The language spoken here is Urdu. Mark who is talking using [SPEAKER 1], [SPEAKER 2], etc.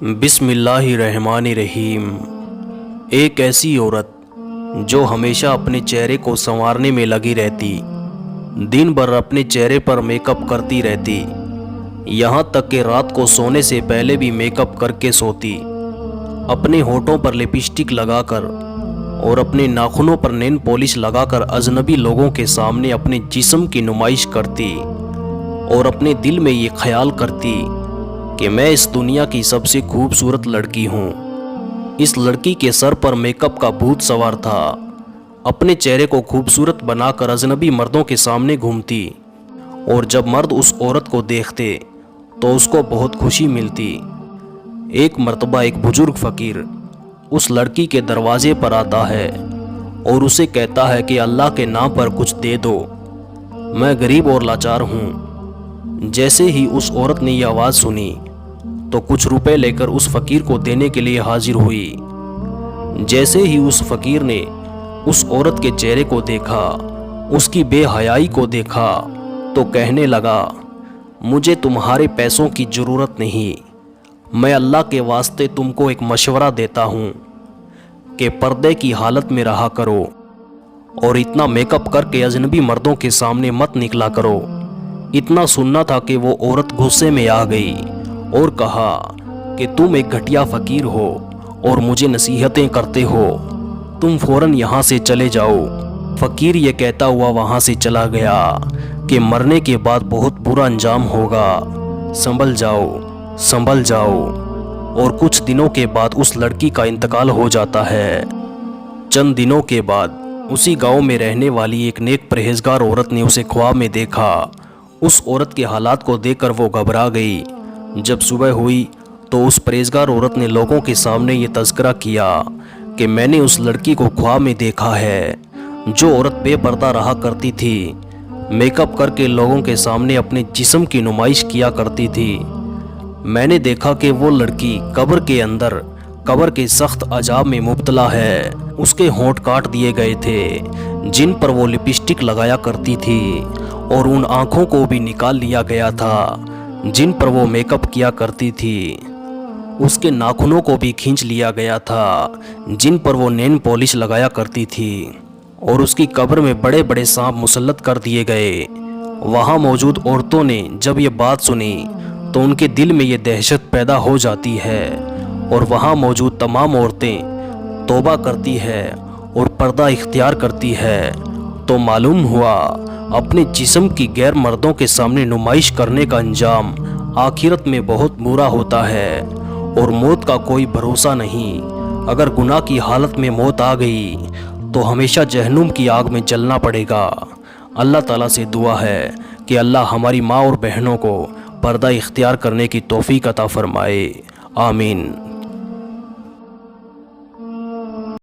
[SPEAKER 1] بسم اللہ الرحمن الرحیم۔ ایک ایسی عورت جو ہمیشہ اپنے چہرے کو سنوارنے میں لگی رہتی، دن بھر اپنے چہرے پر میک اپ کرتی رہتی، یہاں تک کہ رات کو سونے سے پہلے بھی میک اپ کر کے سوتی، اپنے ہونٹوں پر لپسٹک لگا کر اور اپنے ناخنوں پر نین پالش لگا کر اجنبی لوگوں کے سامنے اپنے جسم کی نمائش کرتی اور اپنے دل میں یہ خیال کرتی کہ میں اس دنیا کی سب سے خوبصورت لڑکی ہوں۔ اس لڑکی کے سر پر میک اپ کا بھوت سوار تھا، اپنے چہرے کو خوبصورت بنا کر اجنبی مردوں کے سامنے گھومتی، اور جب مرد اس عورت کو دیکھتے تو اس کو بہت خوشی ملتی۔ ایک مرتبہ ایک بزرگ فقیر اس لڑکی کے دروازے پر آتا ہے اور اسے کہتا ہے کہ اللہ کے نام پر کچھ دے دو، میں غریب اور لاچار ہوں۔ جیسے ہی اس عورت نے یہ آواز سنی تو کچھ روپے لے کر اس فقیر کو دینے کے لیے حاضر ہوئی۔ جیسے ہی اس فقیر نے اس عورت کے چہرے کو دیکھا، اس کی بے حیائی کو دیکھا، تو کہنے لگا، مجھے تمہارے پیسوں کی ضرورت نہیں، میں اللہ کے واسطے تم کو ایک مشورہ دیتا ہوں کہ پردے کی حالت میں رہا کرو اور اتنا میک اپ کر کے اجنبی مردوں کے سامنے مت نکلا کرو۔ اتنا سننا تھا کہ وہ عورت غصے میں آ گئی اور کہا کہ تم ایک گھٹیا فقیر ہو اور مجھے نصیحتیں کرتے ہو، تم فوراً یہاں سے چلے جاؤ۔ فقیر یہ کہتا ہوا وہاں سے چلا گیا کہ مرنے کے بعد بہت برا انجام ہوگا، سنبھل جاؤ، سنبھل جاؤ۔ اور کچھ دنوں کے بعد اس لڑکی کا انتقال ہو جاتا ہے۔ چند دنوں کے بعد اسی گاؤں میں رہنے والی ایک نیک پرہیزگار عورت نے اسے خواب میں دیکھا۔ اس عورت کے حالات کو دیکھ کر وہ گھبرا گئی۔ جب صبح ہوئی تو اس پرہیزگار عورت نے لوگوں کے سامنے یہ تذکرہ کیا کہ میں نے اس لڑکی کو خواب میں دیکھا ہے، جو عورت بے پردہ رہا کرتی تھی، میک اپ کر کے لوگوں کے سامنے اپنے جسم کی نمائش کیا کرتی تھی۔ میں نے دیکھا کہ وہ لڑکی قبر کے اندر قبر کے سخت عذاب میں مبتلا ہے۔ اس کے ہونٹ کاٹ دیے گئے تھے جن پر وہ لپسٹک لگایا کرتی تھی، اور ان آنکھوں کو بھی نکال لیا گیا تھا جن پر وہ میک اپ کیا کرتی تھی۔ اس کے ناخنوں کو بھی کھینچ لیا گیا تھا جن پر وہ نین پالش لگایا کرتی تھی، اور اس کی قبر میں بڑے بڑے سانپ مسلط کر دیے گئے۔ وہاں موجود عورتوں نے جب یہ بات سنی تو ان کے دل میں یہ دہشت پیدا ہو جاتی ہے، اور وہاں موجود تمام عورتیں توبہ کرتی ہے اور پردہ اختیار کرتی ہے۔ تو معلوم ہوا اپنے جسم کی غیر مردوں کے سامنے نمائش کرنے کا انجام آخرت میں بہت برا ہوتا ہے، اور موت کا کوئی بھروسہ نہیں۔ اگر گناہ کی حالت میں موت آ گئی تو ہمیشہ جہنم کی آگ میں جلنا پڑے گا۔ اللہ تعالیٰ سے دعا ہے کہ اللہ ہماری ماں اور بہنوں کو پردہ اختیار کرنے کی توفیق عطا فرمائے، آمین۔